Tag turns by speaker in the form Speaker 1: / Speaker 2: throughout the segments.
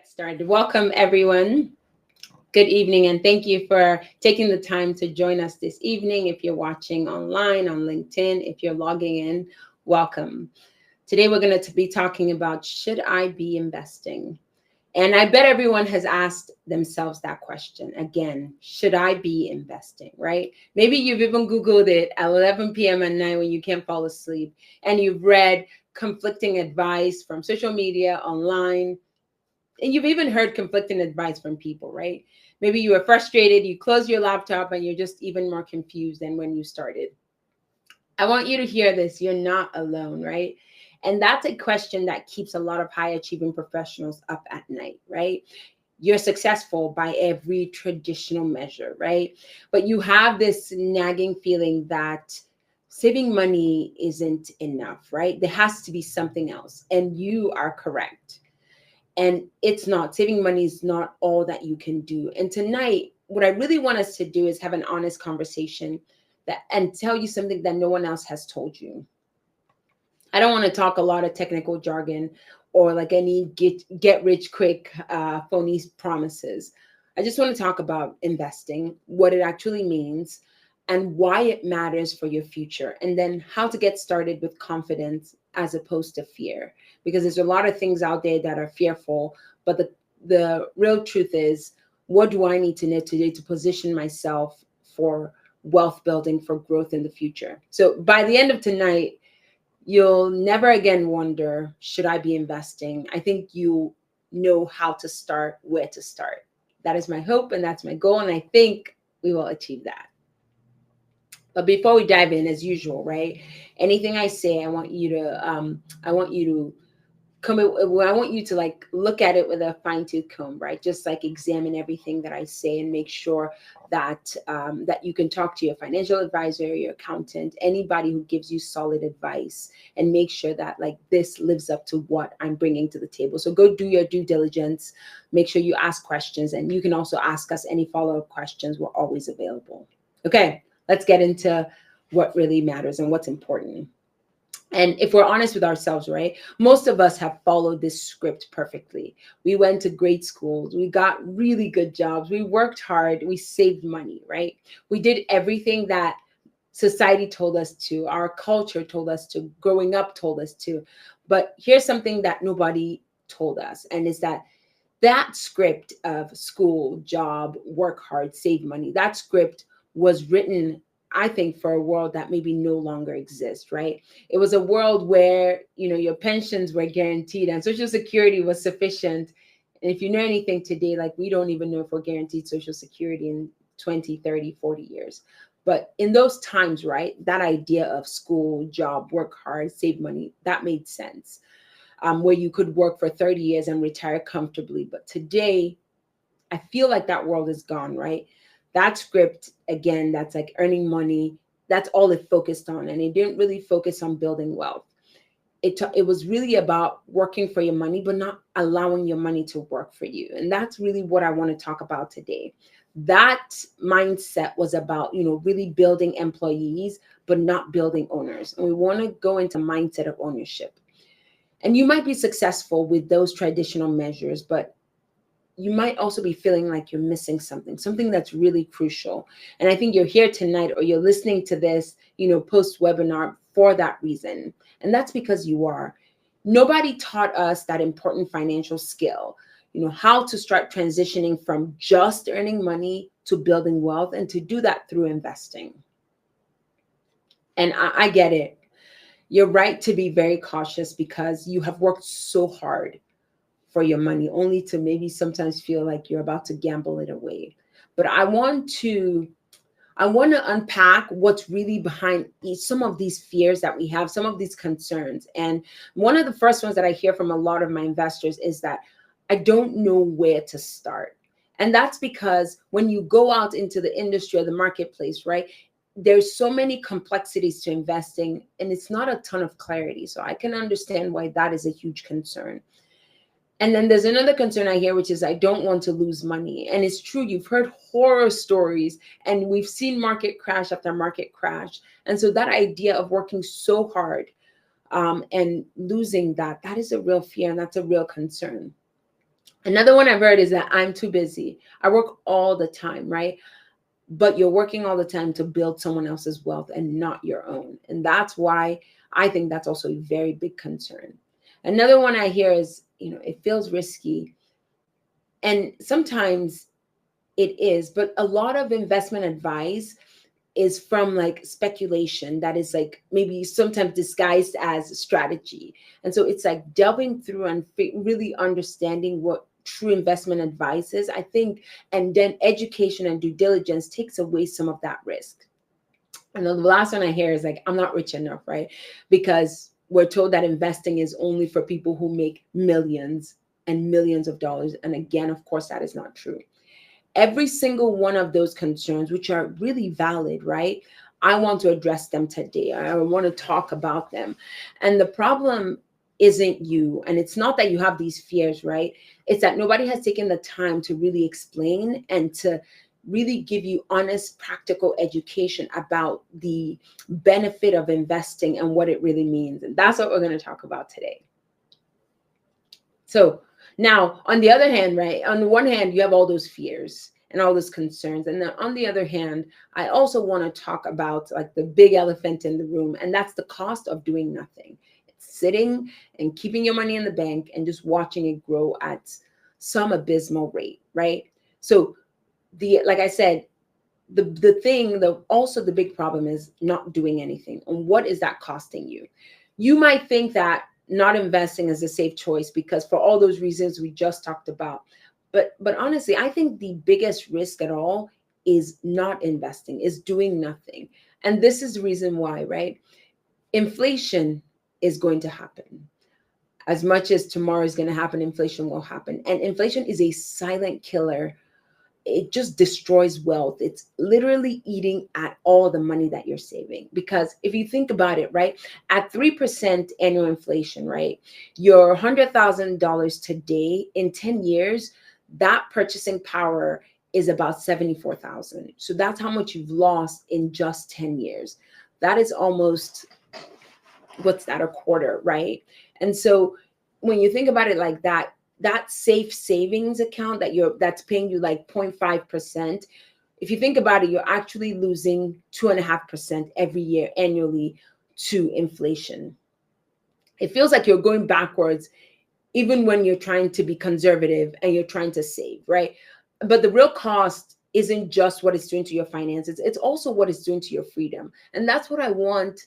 Speaker 1: get started. Welcome, everyone. Good evening, and thank you for taking the time to join us this evening. If you're watching online on LinkedIn, if you're logging in, welcome. Today, we're going to be talking about should I be investing? And I bet everyone has asked themselves that question again. Should I be investing, right? Maybe you've even Googled it at 11 p.m. at night when you can't fall asleep, and you've read conflicting advice from social media, online, and you've even heard conflicting advice from people, right? Maybe you were frustrated, you close your laptop, and you're just even more confused than when you started. I want you to hear this. You're not alone, right? And that's a question that keeps a lot of high achieving professionals up at night, right? You're successful by every traditional measure, right? But you have this nagging feeling that saving money isn't enough, right? There has to be something else. And you are correct. And it's not. Saving money is not all that you can do. And tonight, what I really want us to do is have an honest conversation and tell you something that no one else has told you. I don't want to talk a lot of technical jargon or like any get rich quick phony promises. I just want to talk about investing, what it actually means, and why it matters for your future, and then how to get started with confidence as opposed to fear. Because there's a lot of things out there that are fearful, but the real truth is, what do I need to know today to position myself for wealth building, for growth in the future? So by the end of tonight, you'll never again wonder, should I be investing? I think you know how to start, where to start. That is my hope and that's my goal. And I think we will achieve that. But before we dive in, as usual, right? Anything I say, I want you to I want you to like look at it with a fine-tooth comb, right? Just like examine everything that I say and make sure that that you can talk to your financial advisor, your accountant, anybody who gives you solid advice, and make sure that like this lives up to what I'm bringing to the table. So go do your due diligence, make sure you ask questions, and you can also ask us any follow-up questions. We're always available. Okay, let's get into what really matters and what's important. And if we're honest with ourselves, right, most of us have followed this script perfectly. We went to great schools, we got really good jobs, we worked hard, we saved money, right? We did everything that society told us to, our culture told us to, growing up told us to. But here's something that nobody told us, and is that script of school, job, work hard, save money, that script was written, I think, for a world that maybe no longer exists, right? It was a world where, your pensions were guaranteed and Social Security was sufficient. And if you know anything today, like we don't even know if we're guaranteed Social Security in 20, 30, 40 years. But in those times, right, that idea of school, job, work hard, save money, that made sense. Where you could work for 30 years and retire comfortably. But today, I feel like that world is gone, right? That script, again, that's like earning money, that's all it focused on. And it didn't really focus on building wealth. It was really about working for your money, but not allowing your money to work for you. And that's really what I want to talk about today. That mindset was about, really building employees, but not building owners. And we want to go into mindset of ownership. And you might be successful with those traditional measures, but you might also be feeling like you're missing something that's really crucial. And I think you're here tonight, or you're listening to this, post webinar for that reason. And that's because you are. Nobody taught us that important financial skill, how to start transitioning from just earning money to building wealth, and to do that through investing. And I get it. You're right to be very cautious because you have worked so hard for your money, only to maybe sometimes feel like you're about to gamble it away. But I want to unpack what's really behind some of these fears that we have, some of these concerns. And one of the first ones that I hear from a lot of my investors is that I don't know where to start. And that's because when you go out into the industry or the marketplace, right, there's so many complexities to investing, and it's not a ton of clarity. So I can understand why that is a huge concern. And then there's another concern I hear, which is I don't want to lose money. And it's true. You've heard horror stories, and we've seen market crash after market crash. And so that idea of working so hard and losing that is a real fear, and that's a real concern. Another one I've heard is that I'm too busy. I work all the time, right? But you're working all the time to build someone else's wealth and not your own. And that's why I think that's also a very big concern. Another one I hear is, it feels risky. And sometimes it is, but a lot of investment advice is from like speculation that is like maybe sometimes disguised as strategy. And so it's like delving through and really understanding what true investment advice is, I think, and then education and due diligence takes away some of that risk. And then the last one I hear is like, I'm not rich enough, right? Because we're told that investing is only for people who make millions and millions of dollars. And again, of course, that is not true. Every single one of those concerns, which are really valid, right? I want to address them today. I want to talk about them. And the problem isn't you. And it's not that you have these fears, right? It's that nobody has taken the time to really explain and to really give you honest, practical education about the benefit of investing and what it really means. And that's what we're going to talk about today. So now, on the other hand, right, on the one hand, you have all those fears and all those concerns. And then on the other hand, I also want to talk about like the big elephant in the room, and that's the cost of doing nothing. It's sitting and keeping your money in the bank and just watching it grow at some abysmal rate, right? So like I said, also the big problem is not doing anything. And what is that costing you? You might think that not investing is a safe choice because for all those reasons we just talked about. But honestly, I think the biggest risk at all is not investing, is doing nothing. And this is the reason why, right? Inflation is going to happen. As much as tomorrow is going to happen, inflation will happen. And inflation is a silent killer. It just destroys wealth. It's literally eating at all the money that you're saving. Because if you think about it, right, at 3% annual inflation, right, your $100,000 today, in 10 years, that purchasing power is about 74,000. So that's how much you've lost in just 10 years. That is almost, what's that, a quarter, right? And so when you think about it like that, that safe savings account that's paying you like 0.5%, if you think about it, you're actually losing 2.5% every year annually to inflation. It feels like you're going backwards even when you're trying to be conservative and you're trying to save, right? But the real cost isn't just what it's doing to your finances, it's also what it's doing to your freedom. And that's what I want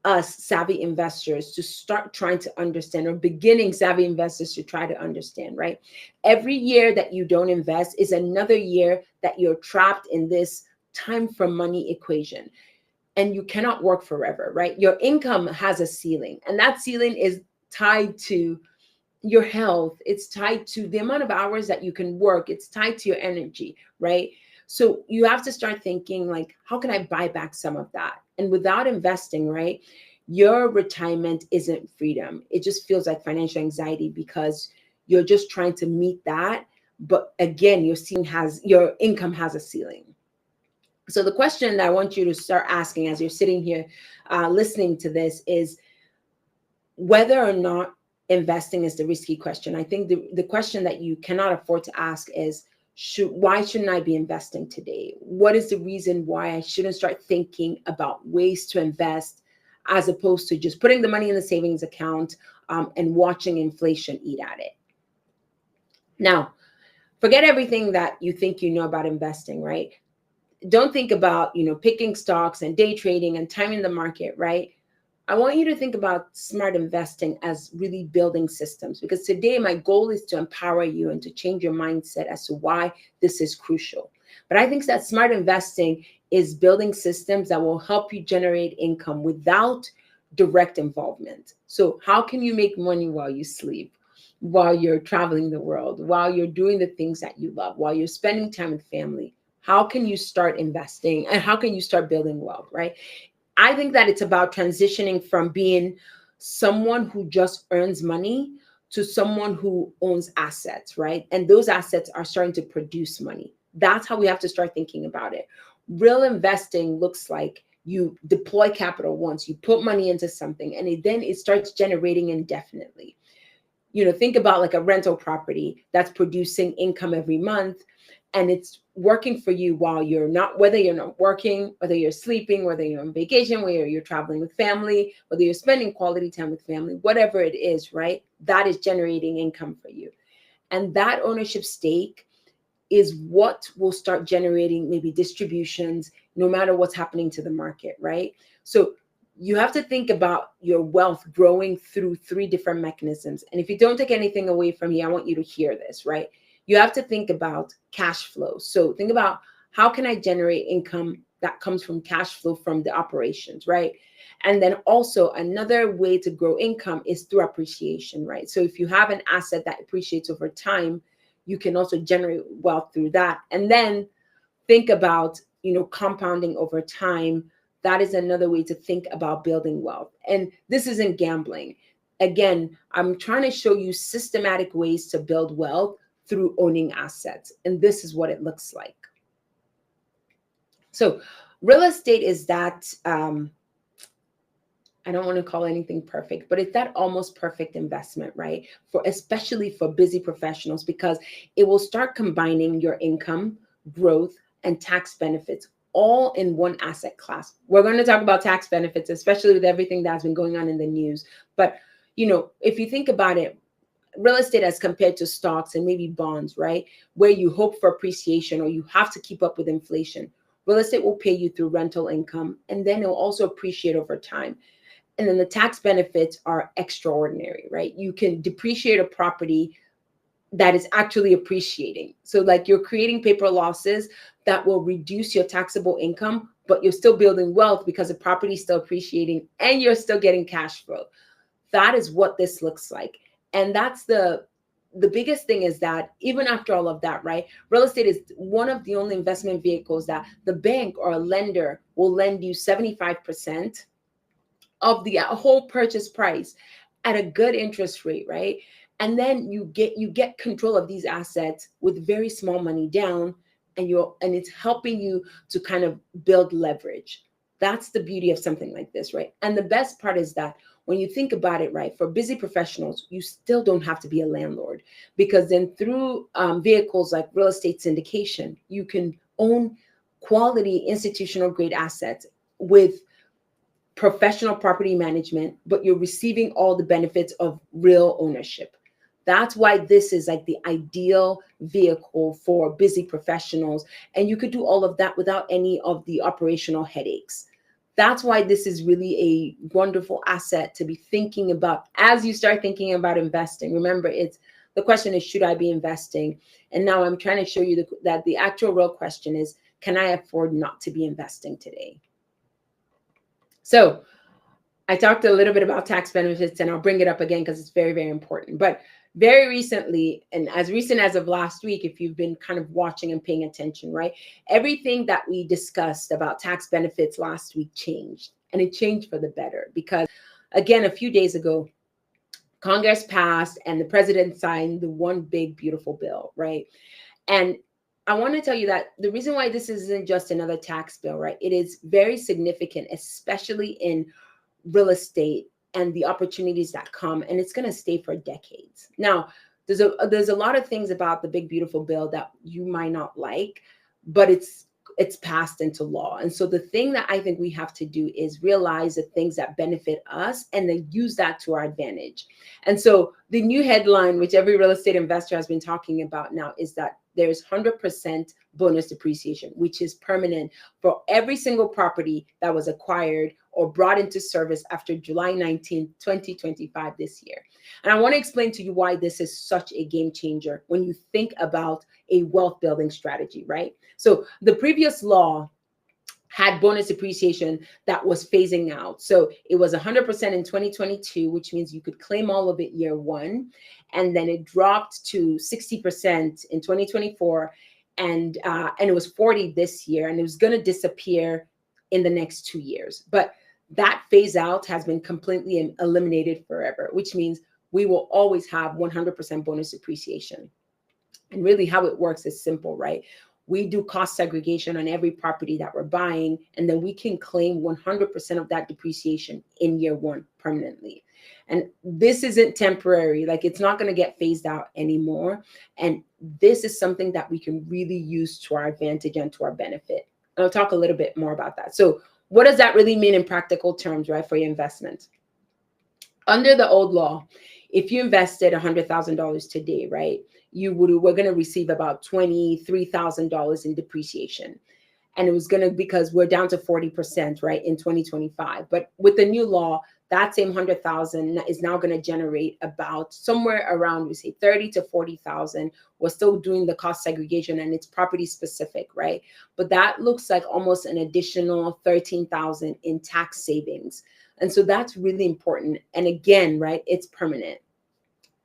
Speaker 1: us savvy investors to start trying to understand, or beginning savvy investors to try to understand, right? Every year that you don't invest is another year that you're trapped in this time for money equation. And you cannot work forever, right? Your income has a ceiling, and that ceiling is tied to your health. It's tied to the amount of hours that you can work. It's tied to your energy, right? So you have to start thinking like, how can I buy back some of that? And without investing, right, your retirement isn't freedom. It just feels like financial anxiety because you're just trying to meet that. But again, your income has a ceiling. So the question that I want you to start asking as you're sitting here listening to this is whether or not investing is the risky question. I think the question that you cannot afford to ask is, why shouldn't I be investing today? What is the reason why I shouldn't start thinking about ways to invest as opposed to just putting the money in the savings account and watching inflation eat at it? Now, forget everything that you think you know about investing, right? Don't think about, picking stocks and day trading and timing the market, right? I want you to think about smart investing as really building systems, because today my goal is to empower you and to change your mindset as to why this is crucial. But I think that smart investing is building systems that will help you generate income without direct involvement. So how can you make money while you sleep, while you're traveling the world, while you're doing the things that you love, while you're spending time with family? How can you start investing and how can you start building wealth, right? I think that it's about transitioning from being someone who just earns money to someone who owns assets, right? And those assets are starting to produce money. That's how we have to start thinking about it. Real investing looks like you deploy capital once, you put money into something, and then it starts generating indefinitely. think about like a rental property that's producing income every month, and it's working for you while you're not, whether you're not working, whether you're sleeping, whether you're on vacation, whether you're traveling with family, whether you're spending quality time with family, whatever it is, right? That is generating income for you. And that ownership stake is what will start generating maybe distributions, no matter what's happening to the market, right? So you have to think about your wealth growing through 3 different mechanisms. And if you don't take anything away from me, I want you to hear this, right? You have to think about cash flow. So think about, how can I generate income that comes from cash flow from the operations, right? And then also another way to grow income is through appreciation, right? So if you have an asset that appreciates over time, you can also generate wealth through that. And then think about, compounding over time. That is another way to think about building wealth. And this isn't gambling. Again, I'm trying to show you systematic ways to build wealth through owning assets. And this is what it looks like. So real estate is that, I don't want to call anything perfect, but it's that almost perfect investment, right? Especially for busy professionals, because it will start combining your income, growth, and tax benefits all in one asset class. We're going to talk about tax benefits, especially with everything that's been going on in the news. But, if you think about it, real estate as compared to stocks and maybe bonds, right? Where you hope for appreciation or you have to keep up with inflation. Real estate will pay you through rental income, and then it will also appreciate over time. And then the tax benefits are extraordinary, right? You can depreciate a property that is actually appreciating. So like you're creating paper losses that will reduce your taxable income, but you're still building wealth because the property is still appreciating and you're still getting cash flow. That is what this looks like. And that's the biggest thing, is that even after all of that, right, real estate is one of the only investment vehicles that the bank or a lender will lend you 75% of the whole purchase price at a good interest rate, right? And then you get control of these assets with very small money down, and it's helping you to kind of build leverage. That's the beauty of something like this, right? And the best part is that when you think about it, right, for busy professionals, you still don't have to be a landlord, because then through vehicles like real estate syndication, you can own quality institutional grade assets with professional property management, but you're receiving all the benefits of real ownership. That's why this is like the ideal vehicle for busy professionals. And you could do all of that without any of the operational headaches. That's why this is really a wonderful asset to be thinking about as you start thinking about investing. Remember, the question is, should I be investing? And now I'm trying to show you that the actual real question is, can I afford not to be investing today? So I talked a little bit about tax benefits, and I'll bring it up again because it's very, very important. But very recently, and as recent as of last week, if you've been kind of watching and paying attention, right, everything that we discussed about tax benefits last week changed, and it changed for the better. Because again, a few days ago, Congress passed and the president signed the one big beautiful bill, right? And I want to tell you that the reason why this isn't just another tax bill, right? It is very significant, especially in real estate and the opportunities that come, and it's going to stay for decades. Now, there's a lot of things about the big beautiful bill that you might not like, but it's passed into law. And so the thing that I think we have to do is realize the things that benefit us and then use that to our advantage. And so the new headline, which every real estate investor has been talking about now, is that there's 100% bonus depreciation, which is permanent for every single property that was acquired or brought into service after July 19, 2025 this year. And I want to explain to you why this is such a game changer when you think about a wealth building strategy, right? So the previous law had bonus depreciation that was phasing out. So it was 100% in 2022, which means you could claim all of it year one. And then it dropped to 60% in 2024. And it was 40 this year, and it was going to disappear in the next 2 years. But that phase out has been completely eliminated forever, which means we will always have 100% bonus depreciation. And really how it works is simple, right? We do cost segregation on every property that we're buying, and then we can claim 100% of that depreciation in year one permanently. And this isn't temporary, like it's not going to get phased out anymore. And this is something that we can really use to our advantage and to our benefit. And I'll talk a little bit more about that. So what does that really mean in practical terms, right, for your investment? Under the old law, if you invested $100,000 today, right, we're going to receive about $23,000 in depreciation. And it was going to, because we're down to 40%, right, in 2025. But with the new law, that same 100,000 is now going to generate about somewhere around, we say 30 to 40,000. We're still doing the cost segregation and it's property specific, right? But that looks like almost an additional 13,000 in tax savings. And so that's really important. And again, right, it's permanent.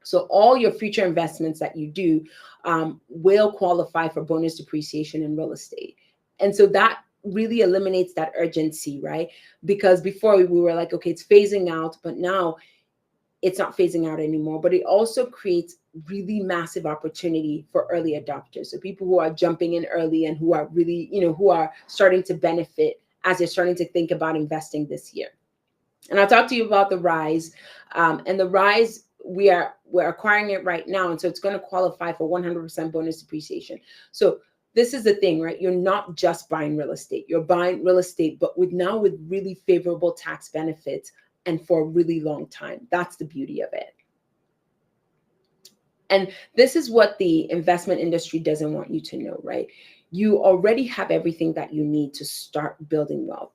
Speaker 1: So all your future investments that you do will qualify for bonus depreciation in real estate. And so that really eliminates that urgency, right? Because before we were like, okay, it's phasing out, but now it's not phasing out anymore. But it also creates really massive opportunity for early adopters. So people who are jumping in early and who are really, who are starting to benefit as they're starting to think about investing this year. And I'll talk to you about the RISE. And the RISE, we're acquiring it right now. And so it's going to qualify for 100% bonus depreciation. So this is the thing, right? You're not just buying real estate. You're buying real estate, but with really favorable tax benefits and for a really long time. That's the beauty of it. And this is what the investment industry doesn't want you to know, right? You already have everything that you need to start building wealth.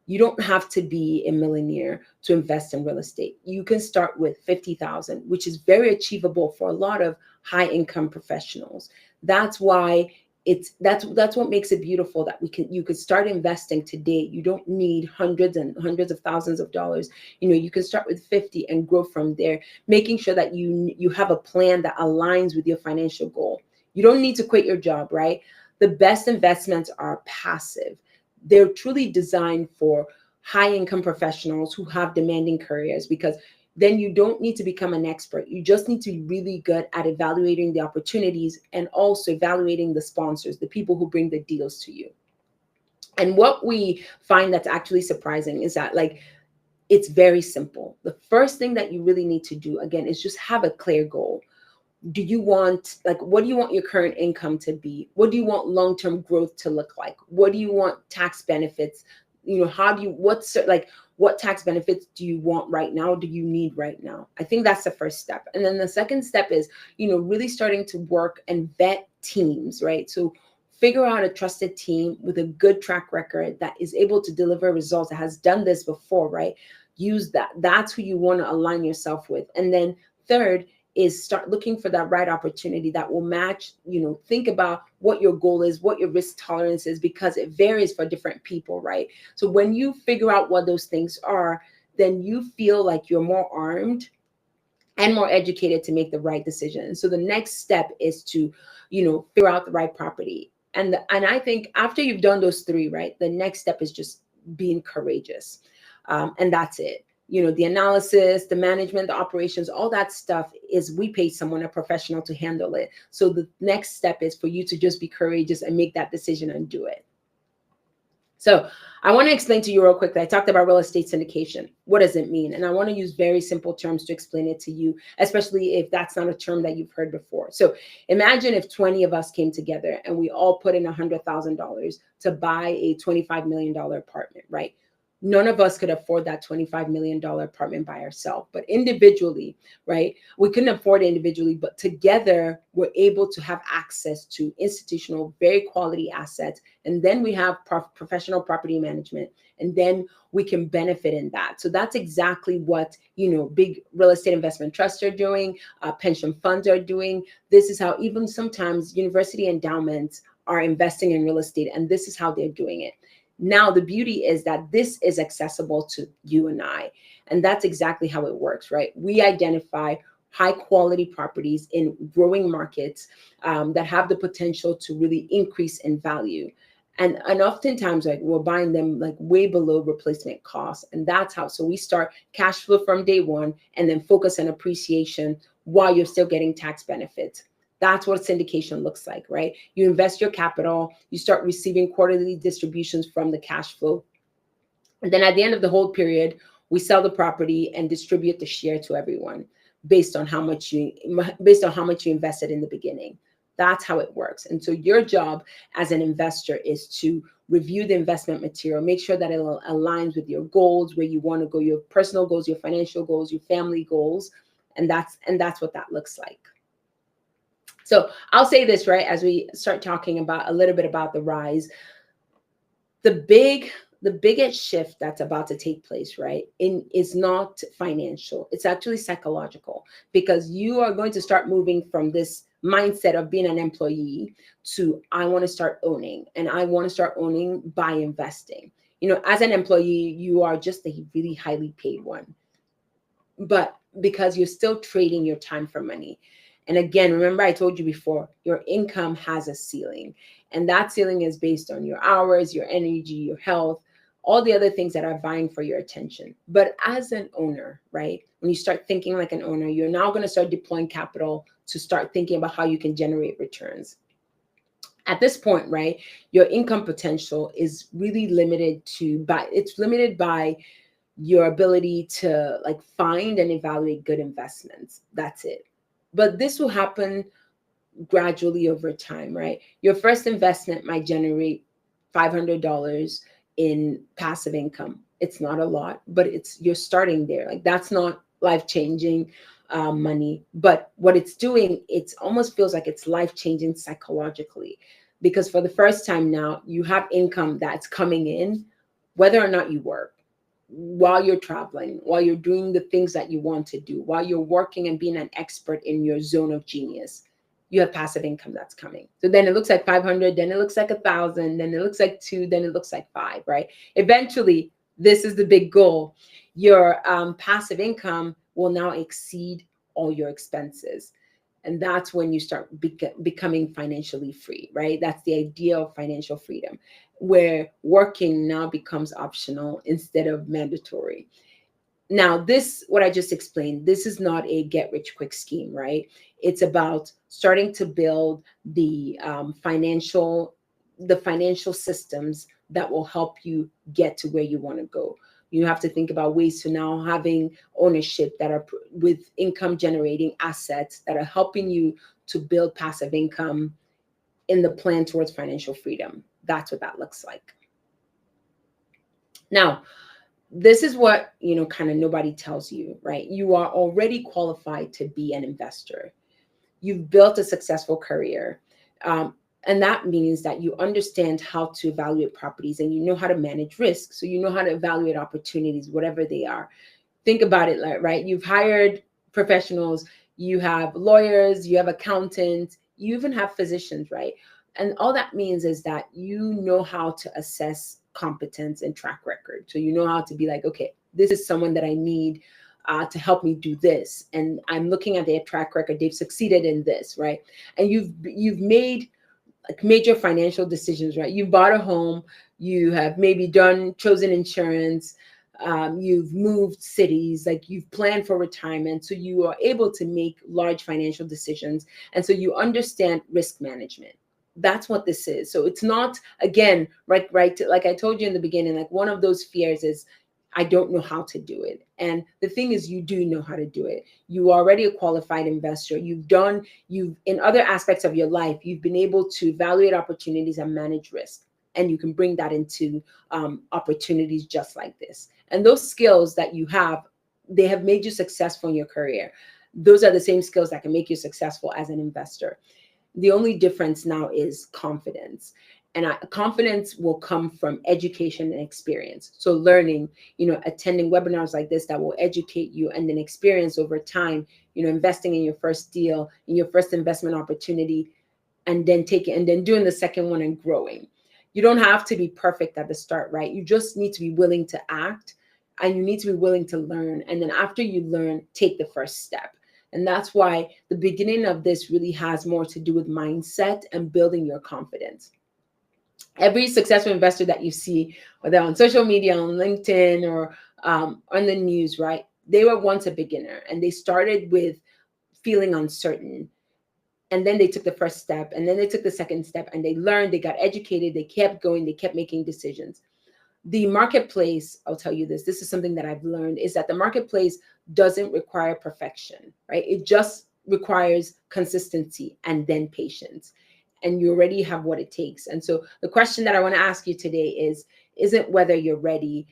Speaker 1: You don't have to be a millionaire to invest in real estate. You can start with 50,000, which is very achievable for a lot of high income professionals. That's why that's what makes it beautiful, that you could start investing today. You don't need hundreds and hundreds of thousands of dollars. You can start with 50 and grow from there, making sure that you have a plan that aligns with your financial goal. You don't need to quit your job, right? The best investments are passive. They're truly designed for high income professionals who have demanding careers, because then you don't need to become an expert. You just need to be really good at evaluating the opportunities and also evaluating the sponsors, the people who bring the deals to you. And what we find that's actually surprising is that, like, it's very simple. The first thing that you really need to do, again, is just have a clear goal. Do you want, what do you want your current income to be? What do you want long-term growth to look like? What do you want tax benefits? What tax benefits do you want right now? Do you need right now? I think that's the first step. And then the second step is, really starting to work and vet teams, right? So figure out a trusted team with a good track record that is able to deliver results, that has done this before, right? Use that. That's who you want to align yourself with. And then third is start looking for that right opportunity that will match, think about what your goal is, what your risk tolerance is, because it varies for different people, right? So when you figure out what those things are, then you feel like you're more armed and more educated to make the right decision. So the next step is to, figure out the right property. And I think after you've done those three, right, the next step is just being courageous. And that's it. The analysis, the management, the operations, all that stuff we pay someone, a professional, to handle it. So the next step is for you to just be courageous and make that decision and do it. So I want to explain to you real quickly. I talked about real estate syndication. What does it mean? And I want to use very simple terms to explain it to you, especially if that's not a term that you've heard before. So imagine if 20 of us came together and we all put in $100,000 to buy a $25 million apartment, right? None of us could afford that $25 million apartment by ourselves, but individually, right? We couldn't afford it individually, but together we're able to have access to institutional, very quality assets. And then we have professional property management, and then we can benefit in that. So that's exactly what, big real estate investment trusts are doing, pension funds are doing. This is how even sometimes university endowments are investing in real estate, and this is how they're doing it. Now, the beauty is that this is accessible to you and I, and that's exactly how it works, right? We identify high quality properties in growing markets that have the potential to really increase in value. And oftentimes, we're buying them way below replacement costs. And that's how, so we start cash flow from day one and then focus on appreciation while you're still getting tax benefits. That's what syndication looks like, right? You invest your capital, you start receiving quarterly distributions from the cash flow. And then at the end of the hold period, we sell the property and distribute the share to everyone based on how much you invested in the beginning. That's how it works. And so your job as an investor is to review the investment material, make sure that it aligns with your goals, where you want to go, your personal goals, your financial goals, your family goals, and that's what that looks like. So I'll say this, right, as we start talking about a little bit about the rise, the biggest shift that's about to take place, right, is not financial. It's actually psychological, because you are going to start moving from this mindset of being an employee to, I want to start owning, and I want to start owning by investing. You know, as an employee, you are just a really highly paid one, but because you're still trading your time for money. And again, remember I told you before, your income has a ceiling, and that ceiling is based on your hours, your energy, your health, all the other things that are vying for your attention. But as an owner, right, when you start thinking like an owner, you're now going to start deploying capital to start thinking about how you can generate returns. At this point, right, your income potential is really limited by your ability to like find and evaluate good investments. That's it. But this will happen gradually over time, right? Your first investment might generate $500 in passive income. It's not a lot, but you're starting there. Like, that's not life-changing money, but what it's doing, it almost feels like it's life-changing psychologically, because for the first time now, you have income that's coming in, whether or not you work, while you're traveling, while you're doing the things that you want to do, while you're working and being an expert in your zone of genius. You have passive income that's coming. So then it looks like 500, then it looks like 1,000, then it looks like 2, then it looks like 5, right? Eventually, this is the big goal. Your passive income will now exceed all your expenses. And that's when you start becoming financially free, right? That's the idea of financial freedom, where working now becomes optional instead of mandatory. Now, this, what I just explained, this is not a get rich quick scheme, right? It's about starting to build the financial systems that will help you get to where you want to go. You have to think about ways to now having ownership that are with income generating assets that are helping you to build passive income in the plan towards financial freedom. That's what that looks like. Now, this is what, kind of nobody tells you, right? You are already qualified to be an investor. You've built a successful career. And that means that you understand how to evaluate properties, and you know how to manage risk. So you know how to evaluate opportunities, whatever they are. Think about it, right? You've hired professionals, you have lawyers, you have accountants, you even have physicians, right? And all that means is that you know how to assess competence and track record. So you know how to be like, okay, this is someone that I need to help me do this. And I'm looking at their track record. They've succeeded in this, right? And you've made like major financial decisions, right? You've bought a home, you have maybe chosen insurance, you've moved cities, like you've planned for retirement. So you are able to make large financial decisions. And so you understand risk management. That's what this is. So it's not, again, right, like I told you in the beginning, like one of those fears is, I don't know how to do it. And the thing is, you do know how to do it. You are already a qualified investor. You've in other aspects of your life, you've been able to evaluate opportunities and manage risk. And you can bring that into opportunities just like this. And those skills that you have, they have made you successful in your career. Those are the same skills that can make you successful as an investor. The only difference now is confidence. And confidence will come from education and experience. So learning, attending webinars like this that will educate you, and then experience over time, investing in your first deal, in your first investment opportunity, and then doing the second one and growing. You don't have to be perfect at the start, right? You just need to be willing to act, and you need to be willing to learn. And then after you learn, take the first step. And that's why the beginning of this really has more to do with mindset and building your confidence. Every successful investor that you see, whether on social media, on LinkedIn, or on the news, right? They were once a beginner, and they started with feeling uncertain. And then they took the first step, and then they took the second step, and they learned, they got educated, they kept going, they kept making decisions. The marketplace, I'll tell you this is something that I've learned, is that the marketplace doesn't require perfection, right? It just requires consistency and then patience. And you already have what it takes. And so the question that I want to ask you today isn't whether you're ready.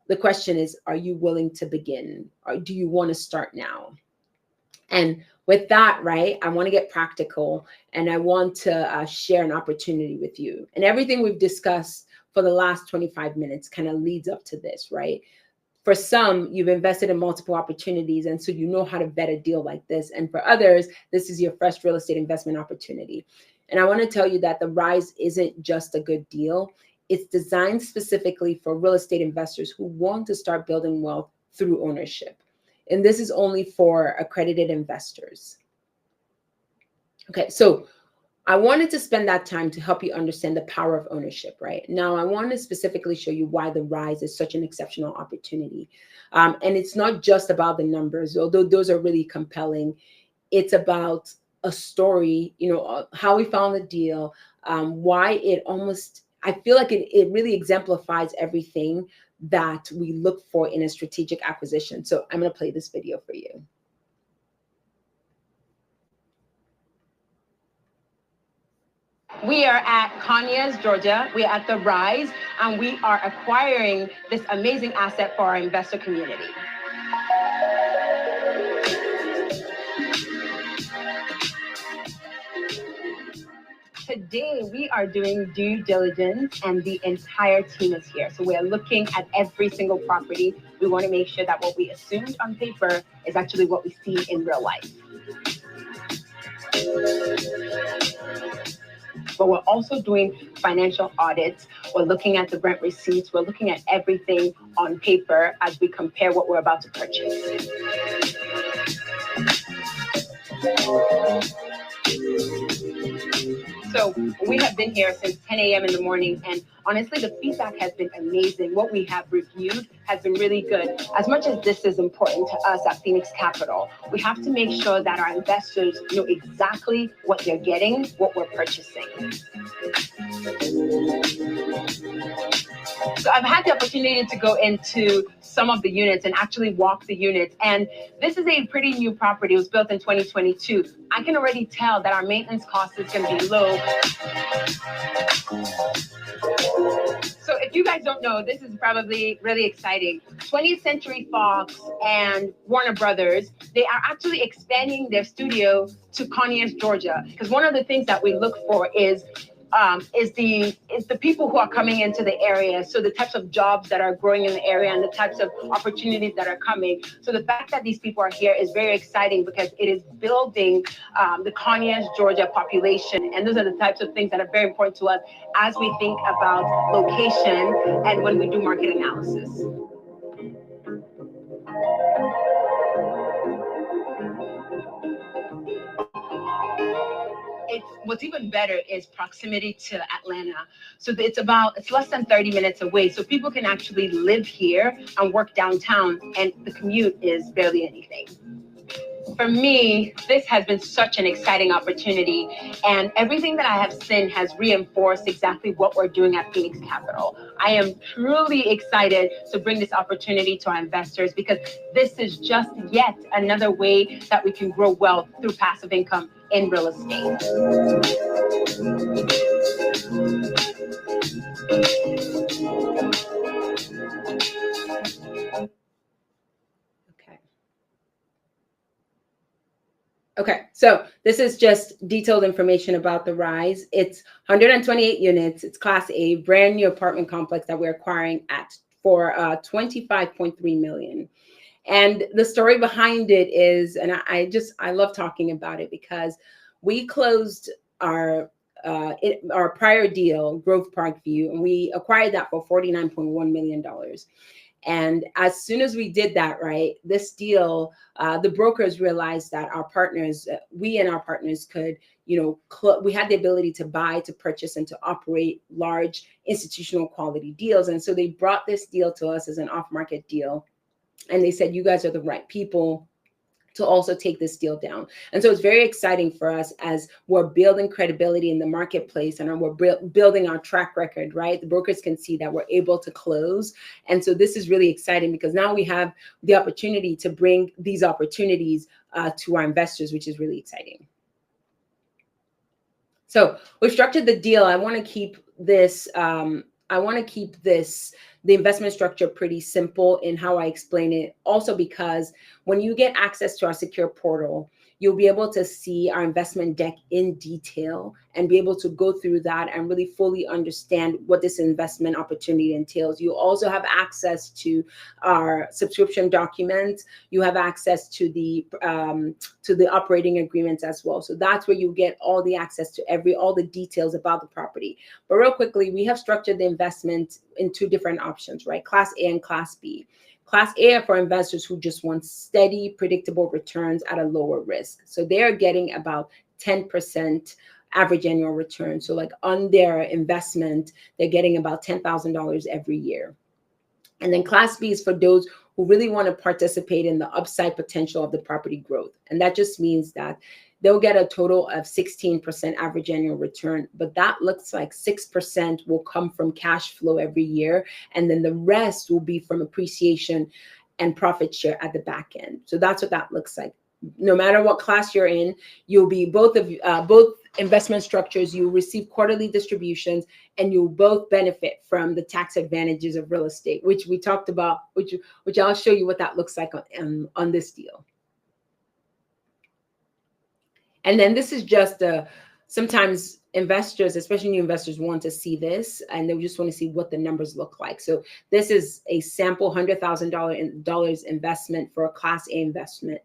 Speaker 1: The question is, are you willing to begin? Or do you want to start now? And with that, right, I want to get practical, and I want to share an opportunity with you. And everything we've discussed for the last 25 minutes kind of leads up to this, right? For some, you've invested in multiple opportunities, and so you know how to vet a deal like this. And for others, this is your first real estate investment opportunity. And I want to tell you that the Rise isn't just a good deal. It's designed specifically for real estate investors who want to start building wealth through ownership. And this is only for accredited investors. Okay, so I wanted to spend that time to help you understand the power of ownership, right? Now, I want to specifically show you why the Rise is such an exceptional opportunity. And it's not just about the numbers, although those are really compelling. It's about a story, how we found the deal, why it almost, I feel like it really exemplifies everything that we look for in a strategic acquisition. So I'm going to play this video for you. We are at Conyers, Georgia. We are at the Rise, and we are acquiring this amazing asset for our investor community. Today, we are doing due diligence, and the entire team is here. So we are looking at every single property. We want to make sure that what we assumed on paper is actually what we see in real life. But we're also doing financial audits. We're looking at the rent receipts. We're looking at everything on paper as we compare what we're about to purchase. So we have been here since 10 a.m. in the morning, and honestly, the feedback has been amazing. What we have reviewed has been really good. As much as this is important to us at Pheenyx Capital, we have to make sure that our investors know exactly what they're getting, what we're purchasing. So I've had the opportunity to go into some of the units and actually walk the units. And this is a pretty new property. It was built in 2022. I can already tell that our maintenance cost is going to be low. So if you guys don't know, this is probably really exciting. 20th Century Fox and Warner Brothers, they are actually expanding their studio to Conyers, Georgia. Because one of the things that we look for is the people who are coming into the area. So the types of jobs that are growing in the area and the types of opportunities that are coming. So the fact that these people are here is very exciting because it is building the Conyers, Georgia population. And those are the types of things that are very important to us as we think about location and when we do market analysis. What's even better is proximity to Atlanta. So it's less than 30 minutes away. So people can actually live here and work downtown, and the commute is barely anything. For me, this has been such an exciting opportunity, and everything that I have seen has reinforced exactly what we're doing at Pheenyx Capital. I am truly excited to bring this opportunity to our investors because this is just yet another way that we can grow wealth through passive income in real estate. Okay, so this is just detailed information about the Rise. It's 128 units. It's Class A, brand new apartment complex that we're acquiring for $25.3 million. And the story behind it is, and I love talking about it because we closed our prior deal, Grove Park View, and we acquired that for $49.1 million. And as soon as we did that, right, this deal, the brokers realized that our partners, we and our partners could, we had the ability to buy, to purchase, and to operate large institutional quality deals. And so they brought this deal to us as an off-market deal. And they said, you guys are the right people to also take this deal down. And so it's very exciting for us as we're building credibility in the marketplace, and we're building our track record, right? The brokers can see that we're able to close. And so this is really exciting because now we have the opportunity to bring these opportunities to our investors, which is really exciting. So we've structured the deal. I want to keep this the investment structure pretty simple in how I explain it. Also, because when you get access to our secure portal, you'll be able to see our investment deck in detail and be able to go through that and really fully understand what this investment opportunity entails. You also have access to our subscription documents. You have access to the operating agreements as well. So that's where you get all the access to all the details about the property. But real quickly, we have structured the investment in two different options, right? Class A and Class B. Class A are for investors who just want steady, predictable returns at a lower risk. So they are getting about 10% average annual return. So like on their investment, they're getting about $10,000 every year. And then Class B is for those who really want to participate in the upside potential of the property growth. And that just means that they'll get a total of 16% average annual return, but that looks like 6% will come from cash flow every year. And then the rest will be from appreciation and profit share at the back end. So that's what that looks like. No matter what class you're in, you'll be both investment structures, you receive quarterly distributions, and you'll both benefit from the tax advantages of real estate, which we talked about, which I'll show you what that looks like on this deal. And then this is just sometimes investors, especially new investors, want to see this, and they just want to see what the numbers look like. So this is a sample $100,000 investment for a Class A investment.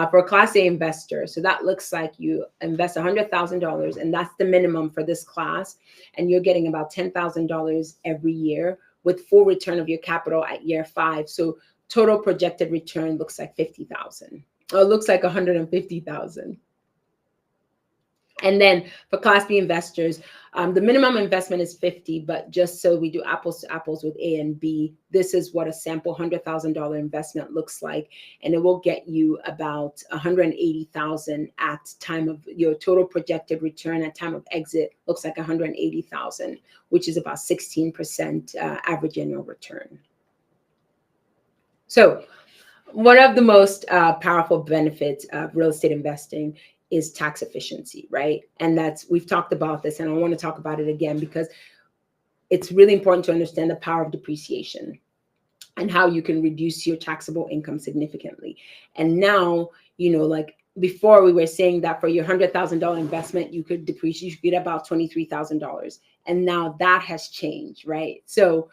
Speaker 1: For a Class A investor. So that looks like you invest $100,000, and that's the minimum for this class. And you're getting about $10,000 every year with full return of your capital at year 5. So total projected return looks like $50,000. Or it looks like $150,000. And then for Class B investors, the minimum investment is $50,000, but just so we do apples to apples with A and B, this is what a sample $100,000 investment looks like, and it will get you about $180,000 at time of your total projected return at time of exit. Looks like $180,000, which is about 16% average annual return. So one of the most powerful benefits of real estate investing is tax efficiency, right? And we've talked about this, and I want to talk about it again because it's really important to understand the power of depreciation and how you can reduce your taxable income significantly. And now, like before we were saying that for your $100,000 investment, you could get about $23,000. And now that has changed, right? So,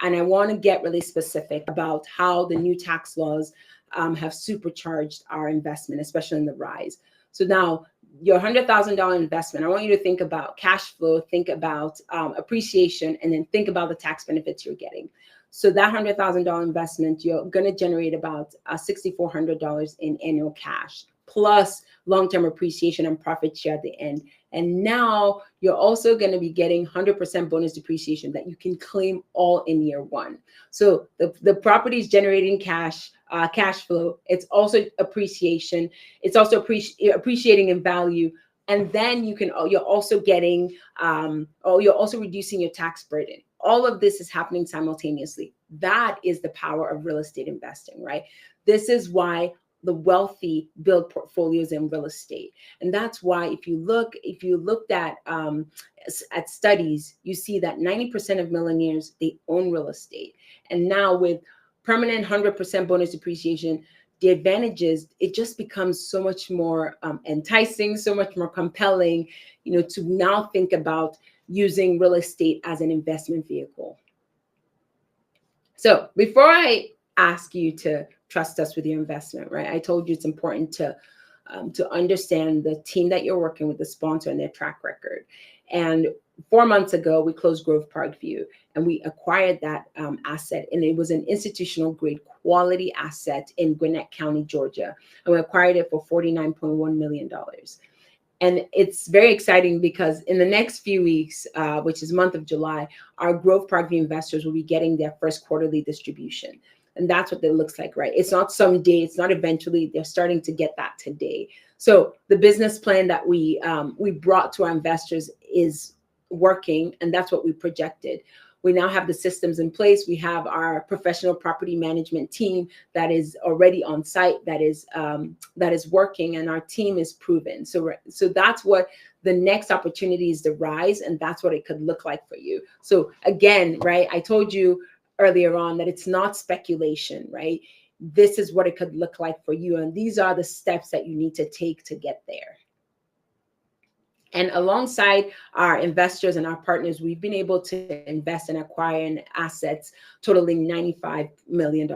Speaker 1: and I want to get really specific about how the new tax laws have supercharged our investment, especially in the rise. So now your $100,000 investment, I want you to think about cash flow, think about appreciation, and then think about the tax benefits you're getting. So that $100,000 investment, you're going to generate about $6,400 in annual cash, plus long-term appreciation and profit share at the end. And now you're also going to be getting 100% bonus depreciation that you can claim all in year 1. So the property is generating cash flow. It's also appreciation. It's also appreciating in value. And then you're also getting, you're also reducing your tax burden. All of this is happening simultaneously. That is the power of real estate investing, right? This is why the wealthy build portfolios in real estate. And that's why if you looked at studies, you see that 90% of millionaires, they own real estate. And now with permanent 100% bonus depreciation, the advantages, it just becomes so much more enticing, so much more compelling, to now think about using real estate as an investment vehicle. So before I ask you to trust us with your investment, right? I told you it's important to understand the team that you're working with, the sponsor, and their track record. And 4 months ago, we closed Grove Park View, and we acquired that asset. And it was an institutional grade quality asset in Gwinnett County, Georgia. And we acquired it for $49.1 million. And it's very exciting because in the next few weeks, which is month of July, our Grove Park View investors will be getting their first quarterly distribution. And that's what it looks like, right? It's not someday, it's not eventually, they're starting to get that today. So the business plan that we brought to our investors is working, and that's what we projected. We now have the systems in place. We have our professional property management team that is already on site, that is working, and our team is proven. So that's what the next opportunities to rise, and that's what it could look like for you. So again, right, I told you earlier on that it's not speculation, right? This is what it could look like for you, and these are the steps that you need to take to get there. And alongside our investors and our partners, we've been able to invest and acquire assets totaling $95 million.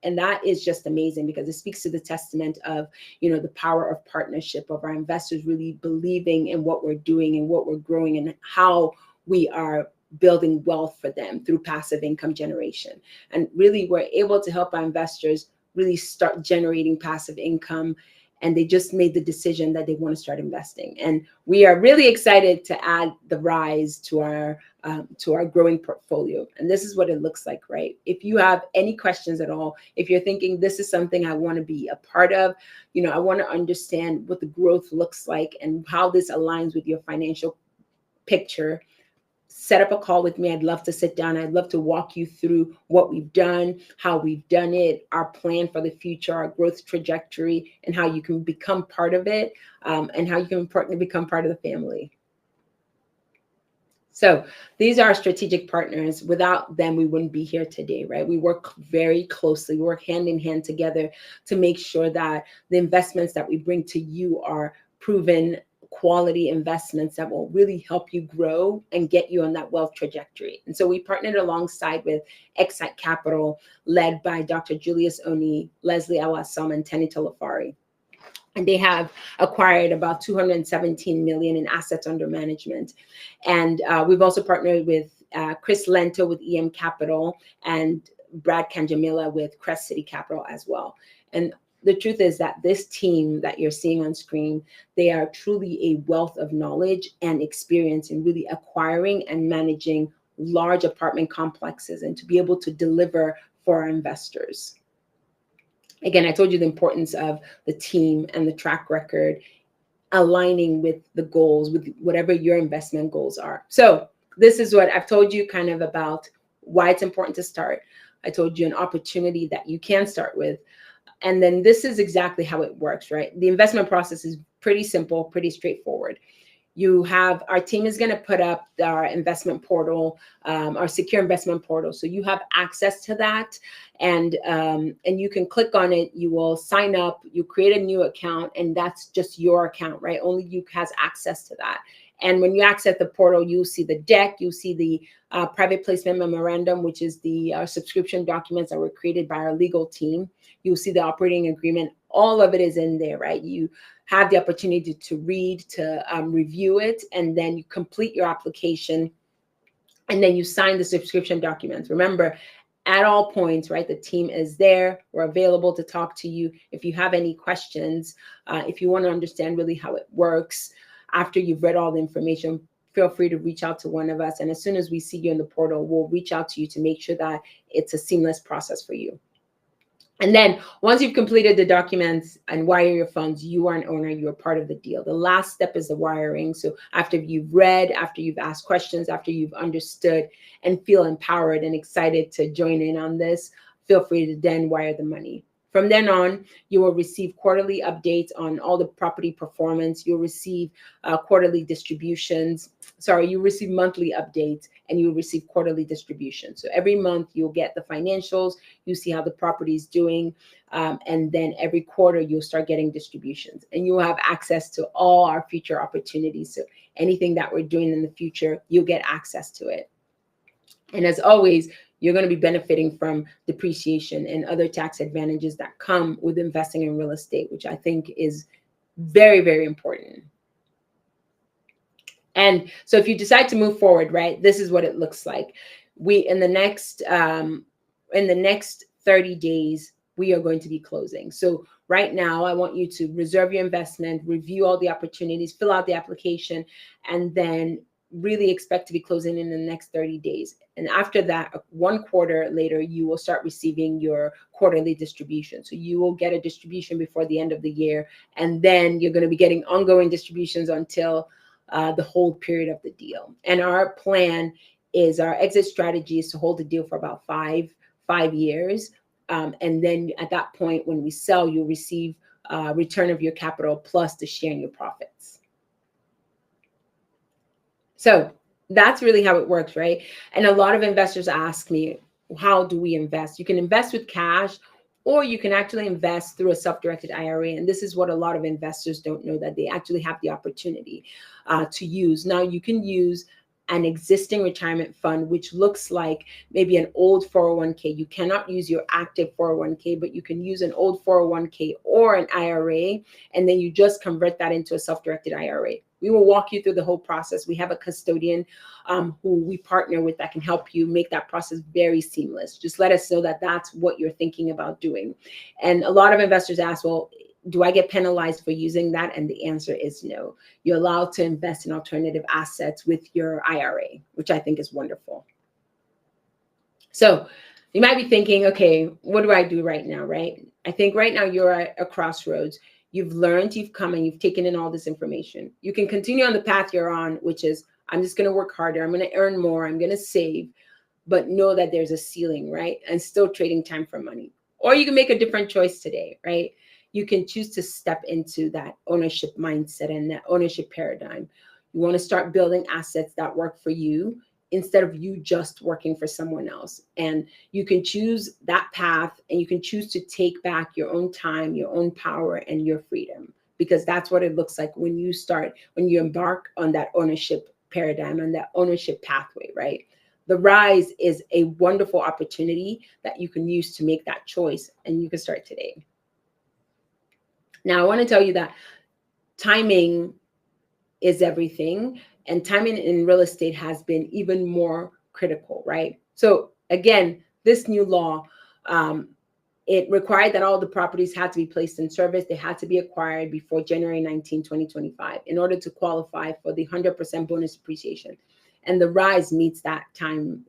Speaker 1: And that is just amazing, because it speaks to the testament of, the power of partnership, of our investors really believing in what we're doing and what we're growing and how we are building wealth for them through passive income generation. And really, we're able to help our investors really start generating passive income, and they just made the decision that they want to start investing. And we are really excited to add the rise to our growing portfolio. And this is what it looks like, right? If you have any questions at all, if you're thinking this is something I want to be a part of, I want to understand what the growth looks like and how this aligns with your financial picture, set up a call with me. I'd love to sit down. I'd love to walk you through what we've done, how we've done it, our plan for the future, our growth trajectory, and how you can become part of it, and how you can become part of the family. So these are our strategic partners. Without them, we wouldn't be here today, right? We work very closely, we work hand in hand together to make sure that the investments that we bring to you are proven quality investments that will really help you grow and get you on that wealth trajectory. And so we partnered alongside with Pheenyx Capital, led by Dr. Julius Oni, Leslie Alasam, and Tenny Talafari. And they have acquired about 217 million in assets under management. And we've also partnered with Chris Lento with EM Capital and Brad Kanjamila with Crest City Capital as well. And the truth is that this team that you're seeing on screen, they are truly a wealth of knowledge and experience in really acquiring and managing large apartment complexes and to be able to deliver for our investors. Again, I told you the importance of the team and the track record aligning with the goals, with whatever your investment goals are. So this is what I've told you kind of about why it's important to start. I told you an opportunity that you can start with. And then this is exactly how it works, right? The investment process is pretty simple, pretty straightforward. Our team is going to put up our investment portal, our secure investment portal. So you have access to that, and you can click on it. You will sign up, you create a new account, and that's just your account, right? Only you has access to that. And when you access the portal, you'll see the deck, you'll see the private placement memorandum, which is the subscription documents that were created by our legal team. You'll see the operating agreement. All of it is in there, right? You have the opportunity to read, to review it, and then you complete your application, and then you sign the subscription documents. Remember, at all points, right, the team is there. We're available to talk to you. If you have any questions, if you want to understand really how it works, after you've read all the information, feel free to reach out to one of us. And as soon as we see you in the portal, we'll reach out to you to make sure that it's a seamless process for you. And then once you've completed the documents and wire your funds, you are an owner, you're part of the deal. The last step is the wiring. So after you've read, after you've asked questions, after you've understood and feel empowered and excited to join in on this, feel free to then wire the money. From then on, you will receive quarterly updates on all the property performance. You'll receive quarterly distributions. Sorry, you receive monthly updates, and you'll receive quarterly distributions. So every month you'll get the financials, you see how the property is doing, and then every quarter you'll start getting distributions, and you'll have access to all our future opportunities. So anything that we're doing in the future, you'll get access to it. And as always, you're going to be benefiting from depreciation and other tax advantages that come with investing in real estate, which I think is very, very important. And so if you decide to move forward, right, this is what it looks like. In the next 30 days, we are going to be closing. So right now, I want you to reserve your investment, review all the opportunities, fill out the application, and then really expect to be closing in the next 30 days. And after that, 1 quarter later, you will start receiving your quarterly distribution. So you will get a distribution before the end of the year, and then you're going to be getting ongoing distributions until the hold period of the deal. And our plan is, our exit strategy is to hold the deal for about five years. And then at that point, when we sell, you'll receive return of your capital plus the share in your profits. So that's really how it works, right? And a lot of investors ask me, how do we invest? You can invest with cash, or you can actually invest through a self-directed IRA. And this is what a lot of investors don't know, that they actually have the opportunity to use. Now, you can use an existing retirement fund, which looks like maybe an old 401k. You cannot use your active 401k, but you can use an old 401k or an IRA, and then you just convert that into a self-directed IRA. We will walk you through the whole process. We have a custodian who we partner with that can help you make that process very seamless. Just let us know that that's what you're thinking about doing. And a lot of investors ask, well, do I get penalized for using that? And the answer is no. You're allowed to invest in alternative assets with your IRA, which I think is wonderful. So you might be thinking, okay, what do I do right now, right? I think right now you're at a crossroads. You've learned, you've come, and you've taken in all this information. You can continue on the path you're on, which is, I'm just going to work harder. I'm going to earn more. I'm going to save, but know that there's a ceiling, right? And still trading time for money. Or you can make a different choice today, right? You can choose to step into that ownership mindset and that ownership paradigm. You want to start building assets that work for you instead of you just working for someone else. And you can choose that path, and you can choose to take back your own time, your own power, and your freedom, because that's what it looks like when you embark on that ownership paradigm and that ownership pathway, right? The Rise is a wonderful opportunity that you can use to make that choice, and you can start today. Now, I want to tell you that timing is everything, and timing in real estate has been even more critical, right? So again, this new law, it required that all the properties had to be placed in service. They had to be acquired before January 19, 2025 in order to qualify for the 100% bonus depreciation. And the Rise meets that time.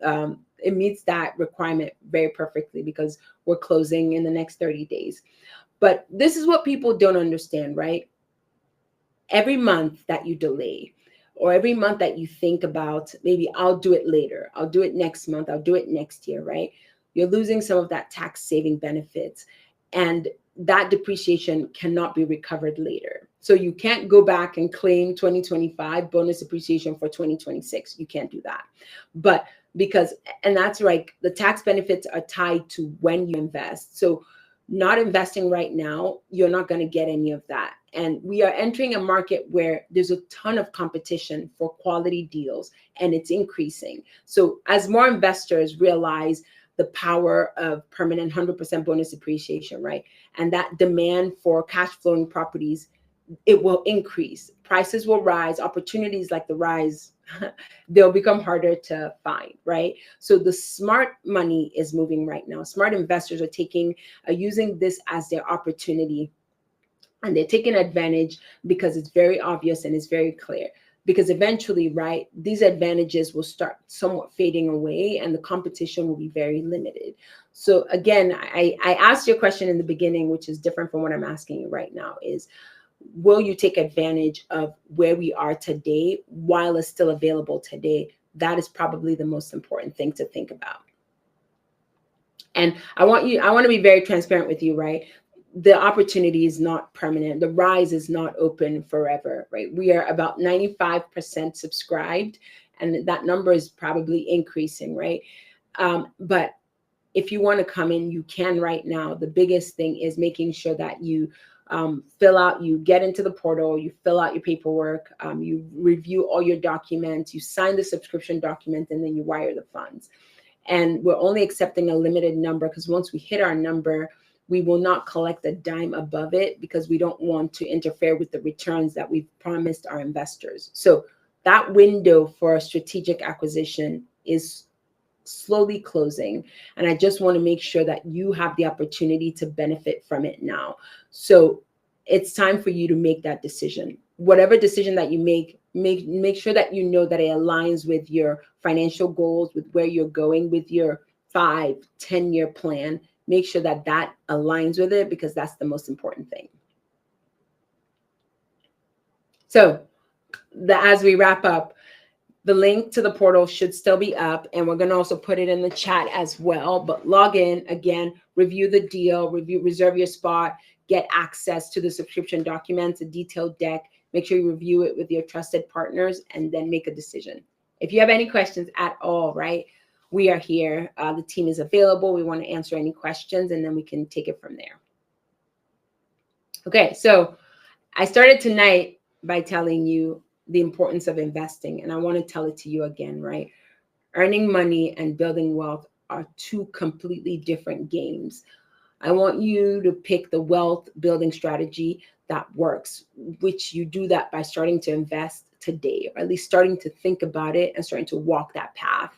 Speaker 1: It meets that requirement very perfectly, because we're closing in the next 30 days. But this is what people don't understand, right? Every month that you delay, or every month that you think about, maybe I'll do it later, I'll do it next month, I'll do it next year, right? You're losing some of that tax saving benefits, and that depreciation cannot be recovered later. So you can't go back and claim 2025 bonus depreciation for 2026. You can't do that. But and that's right, the tax benefits are tied to when you invest. So not investing right now, you're not going to get any of that. And we are entering a market where there's a ton of competition for quality deals, and it's increasing. So as more investors realize the power of permanent 100% bonus depreciation, right, and that demand for cash flowing properties, it will increase. Prices will rise. Opportunities like the Rise, they'll become harder to find, right? So the smart money is moving right now. Smart investors are using this as their opportunity, and they're taking advantage because it's very obvious and it's very clear. Because eventually, right, these advantages will start somewhat fading away, and the competition will be very limited. So again, I asked you a question in the beginning, which is different from what I'm asking you right now, is, will you take advantage of where we are today while it's still available today? That is probably the most important thing to think about. And I want to be very transparent with you, right? The opportunity is not permanent. The Rise is not open forever, right? We are about 95% subscribed, and that number is probably increasing, right? But if you want to come in, you can right now. The biggest thing is making sure that you you get into the portal, you fill out your paperwork, you review all your documents, you sign the subscription document, and then you wire the funds. And we're only accepting a limited number, because once we hit our number, we will not collect a dime above it, because we don't want to interfere with the returns that we've promised our investors. So that window for a strategic acquisition is slowly closing, and I just want to make sure that you have the opportunity to benefit from it now. So it's time for you to make that decision. whatever decision that you make sure that you know that it aligns with your financial goals, with where you're going, with your 5-10 year plan. Make sure that that aligns with it, because that's the most important thing. So as we wrap up, the link to the portal should still be up, and we're going to also put it in the chat as well. But log in again, review the deal, reserve your spot, get access to the subscription documents, a detailed deck. Make sure you review it with your trusted partners, and then make a decision. If you have any questions at all, right, we are here. The team is available. We want to answer any questions, and then we can take it from there. Okay, so I started tonight by telling you the importance of investing, and I want to tell it to you again, right? Earning money and building wealth are two completely different games. I want you to pick the wealth building strategy that works, which you do that by starting to invest today, or at least starting to think about it and starting to walk that path.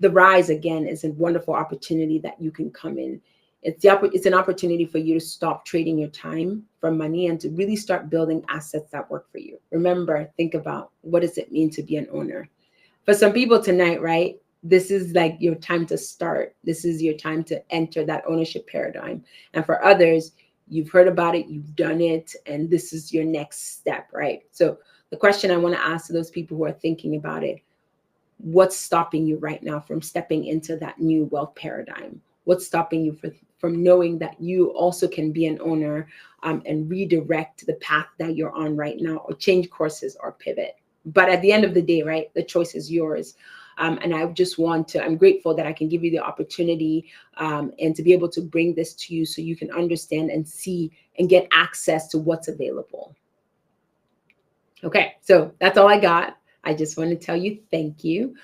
Speaker 1: The Rise, again, is a wonderful opportunity that you can come in. It's an opportunity for you to stop trading your time for money and to really start building assets that work for you. Remember, think about, what does it mean to be an owner? For some people tonight, right, this is like your time to start. This is your time to enter that ownership paradigm. And for others, you've heard about it, you've done it, and this is your next step, right? So the question I want to ask to those people who are thinking about it, what's stopping you right now from stepping into that new wealth paradigm? What's stopping you from knowing that you also can be an owner and redirect the path that you're on right now, or change courses or pivot? But at the end of the day, right, the choice is yours. And I just I'm grateful that I can give you the opportunity and to be able to bring this to you so you can understand and see and get access to what's available. Okay, so that's all I got. I just want to tell you thank you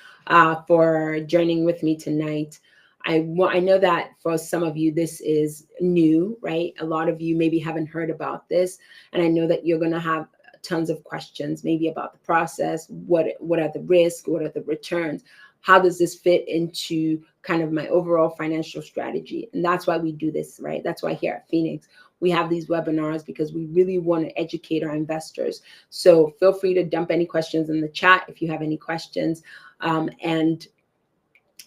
Speaker 1: for journeying with me tonight. I know that for some of you, this is new, right? A lot of you maybe haven't heard about this. And I know that you're going to have tons of questions, maybe about the process. What are the risks? What are the returns? How does this fit into kind of my overall financial strategy? And that's why we do this, right? That's why here at Pheenyx, we have these webinars, because we really want to educate our investors. So feel free to dump any questions in the chat if you have any questions. And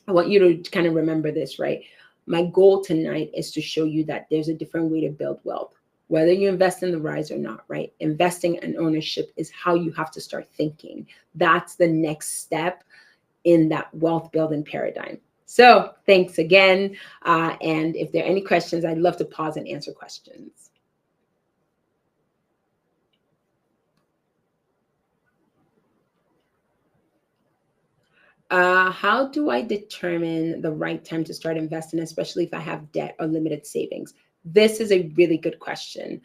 Speaker 1: I want you to kind of remember this, right? My goal tonight is to show you that there's a different way to build wealth, whether you invest in the Rise or not, right? Investing and ownership is how you have to start thinking. That's the next step in that wealth building paradigm. So thanks again. And if there are any questions, I'd love to pause and answer questions. How do I determine the right time to start investing, especially if I have debt or limited savings? This is a really good question.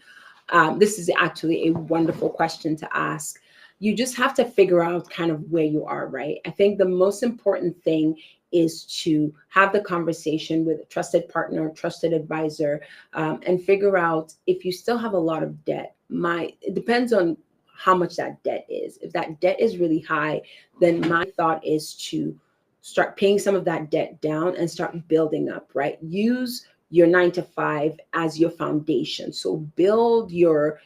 Speaker 1: This is actually a wonderful question to ask. You just have to figure out kind of where you are, right? I think the most important thing is to have the conversation with a trusted partner, trusted advisor, and figure out if you still have a lot of debt. It depends on how much that debt is. If that debt is really high, then my thought is to start paying some of that debt down and start building up, right? Use your 9-to-5 as your foundation. So build your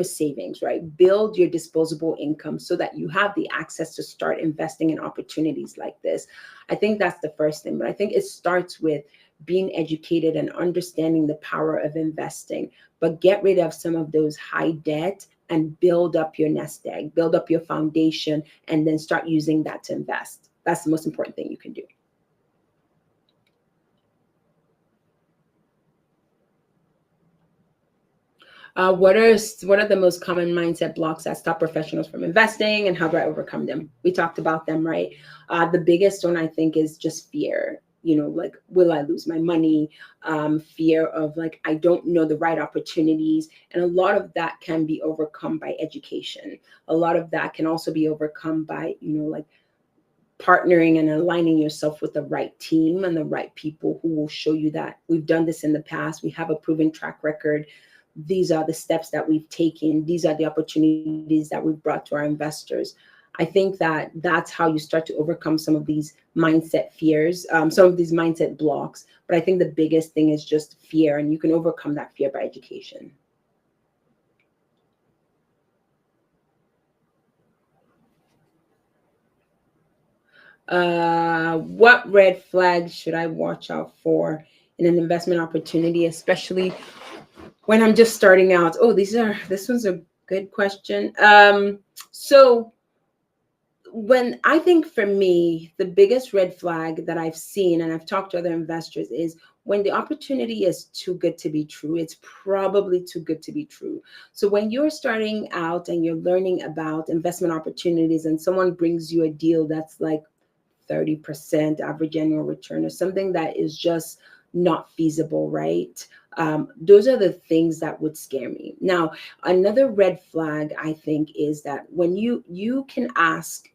Speaker 1: savings, right? Build your disposable income so that you have the access to start investing in opportunities like this. I think that's the first thing, but I think it starts with being educated and understanding the power of investing, but get rid of some of those high debt and build up your nest egg, build up your foundation, and then start using that to invest. That's the most important thing you can do. What are the most common mindset blocks that stop professionals from investing, and how do I overcome them? We talked about them, right? The biggest one, I think, is just fear. Like, will I lose my money? Fear of, like, I don't know the right opportunities. And a lot of that can be overcome by education. A lot of that can also be overcome by, like, partnering and aligning yourself with the right team and the right people who will show you that we've done this in the past. We have a proven track record. These are the steps that we've taken. These are the opportunities that we've brought to our investors. I think that that's how you start to overcome some of these mindset fears, some of these mindset blocks. But I think the biggest thing is just fear, and you can overcome that fear by education. What red flags should I watch out for in an investment opportunity, especially when I'm just starting out? Oh, this one's a good question. So when I think for me, the biggest red flag that I've seen, and I've talked to other investors, is when the opportunity is too good to be true. It's probably too good to be true. So when you're starting out and you're learning about investment opportunities and someone brings you a deal that's like 30% average annual return or something that is just not feasible, right? Those are the things that would scare me. Now, another red flag I think is that when you can ask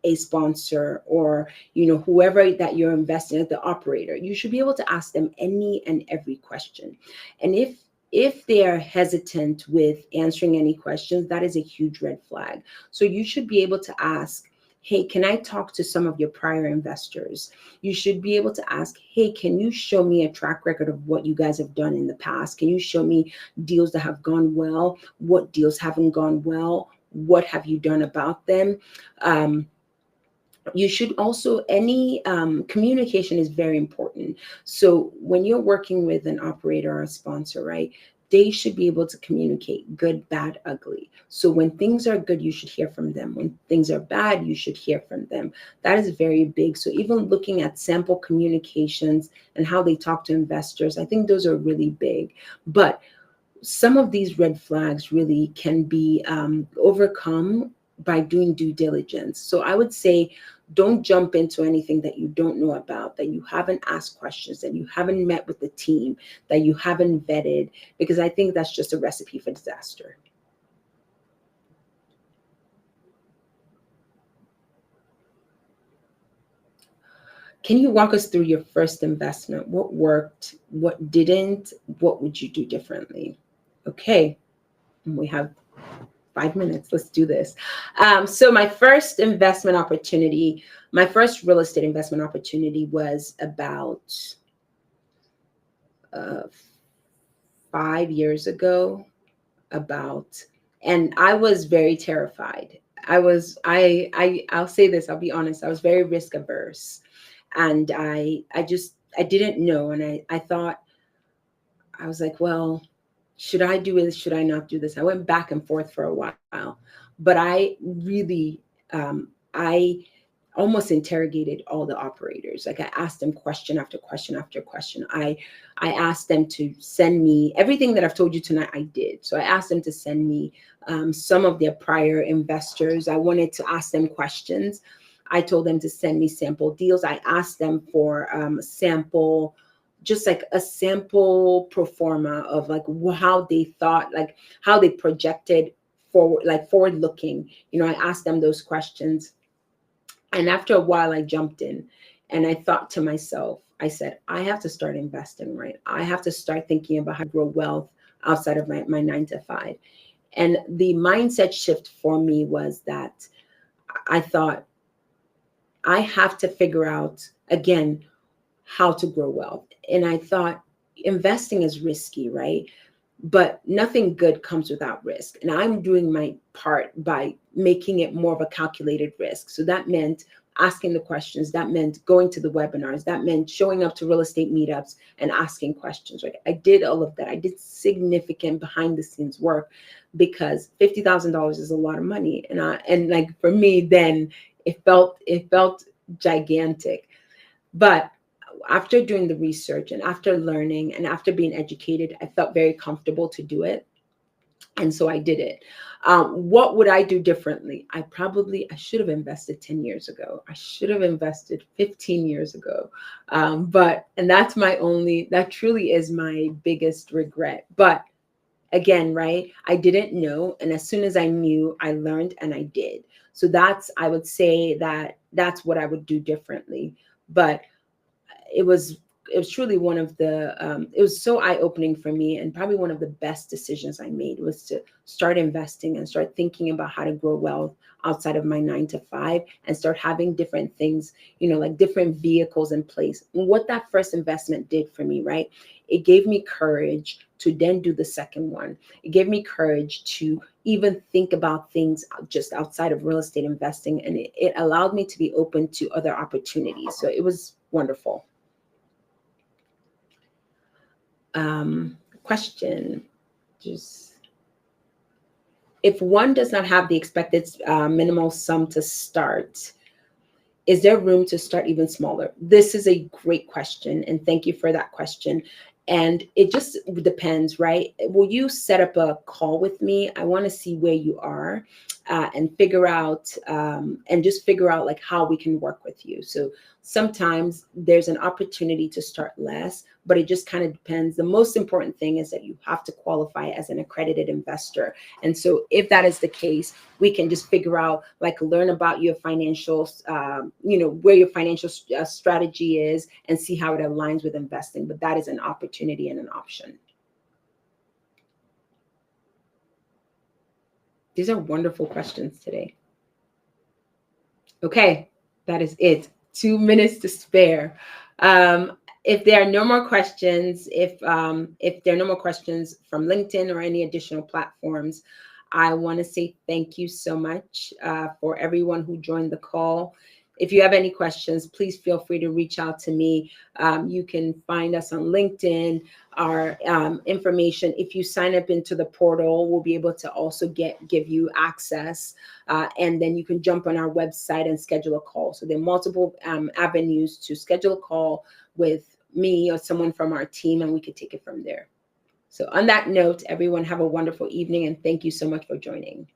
Speaker 1: a sponsor or whoever that you're investing at, the operator, you should be able to ask them any and every question. And if they are hesitant with answering any questions, that is a huge red flag. So you should be able to ask, hey, can I talk to some of your prior investors? You should be able to ask, hey, can you show me a track record of what you guys have done in the past? Can you show me deals that have gone well? What deals haven't gone well? What have you done about them? You should also, any communication is very important. So when you're working with an operator or a sponsor, right, they should be able to communicate good, bad, ugly. So when things are good, you should hear from them. When things are bad, you should hear from them. That is very big. So even looking at sample communications and how they talk to investors, I think those are really big. But some of these red flags really can be overcome by doing due diligence. So I would say, don't jump into anything that you don't know about, that you haven't asked questions, that you haven't met with the team, that you haven't vetted, because I think that's just a recipe for disaster. Can you walk us through your first investment? What worked? What didn't? What would you do differently? Okay, we have 5 minutes. Let's do this. So my first investment opportunity, my first real estate investment opportunity was about uh, 5 years ago. And I was very terrified. I'll say this. I'll be honest. I was very risk averse, and I didn't know, and I thought, I was like, well, should I do this? Should I not do this? I went back and forth for a while, but I really, I almost interrogated all the operators. Like I asked them question after question after question. I asked them to send me everything that I've told you tonight. I did. So I asked them to send me some of their prior investors. I wanted to ask them questions. I told them to send me sample deals. I asked them for sample, just like a sample pro forma of like how they thought, like how they projected forward, like forward looking. I asked them those questions. And after a while, I jumped in and I thought to myself, I said, I have to start investing, right? I have to start thinking about how to grow wealth outside of my 9 to 5. And the mindset shift for me was that I thought, I have to figure out again how to grow wealth. And I thought, investing is risky, right? But nothing good comes without risk. And I'm doing my part by making it more of a calculated risk. So that meant asking the questions, that meant going to the webinars, that meant showing up to real estate meetups and asking questions. Right? I did all of that. I did significant behind the scenes work, because $50,000 is a lot of money. And like for me then, it felt gigantic. But after doing the research and after learning and after being educated, I felt very comfortable to do it. And so I did it. What would I do differently? I should have invested 10 years ago. I should have invested 15 years ago. And that truly is my biggest regret. But again, right, I didn't know. And as soon as I knew, I learned and I did. So I would say that's what I would do differently. But it was it was truly one of the, it was so eye-opening for me, and probably one of the best decisions I made was to start investing and start thinking about how to grow wealth outside of my 9 to 5, and start having different things, like different vehicles in place. And what that first investment did for me, right? It gave me courage to then do the second one. It gave me courage to even think about things just outside of real estate investing. And it allowed me to be open to other opportunities. So it was wonderful. Question, just, if one does not have the expected minimal sum to start, is there room to start even smaller? This is a great question, and thank you for that question. And it just depends, right? Will you set up a call with me? I want to see where you are, and figure out, like how we can work with you. So sometimes there's an opportunity to start less, but it just kind of depends. The most important thing is that you have to qualify as an accredited investor. And so if that is the case, we can just figure out, like, learn about your financials, where your financial strategy is, and see how it aligns with investing. But that is an opportunity and an option. These are wonderful questions today. Okay, that is it. 2 minutes to spare. If there are no more questions, if there are no more questions from LinkedIn or any additional platforms, I want to say thank you so much for everyone who joined the call. If you have any questions, please feel free to reach out to me. You can find us on LinkedIn. Our information, if you sign up into the portal, we'll be able to also give you access. And then you can jump on our website and schedule a call. So there are multiple avenues to schedule a call with me or someone from our team, and we could take it from there. So on that note, everyone have a wonderful evening, and thank you so much for joining.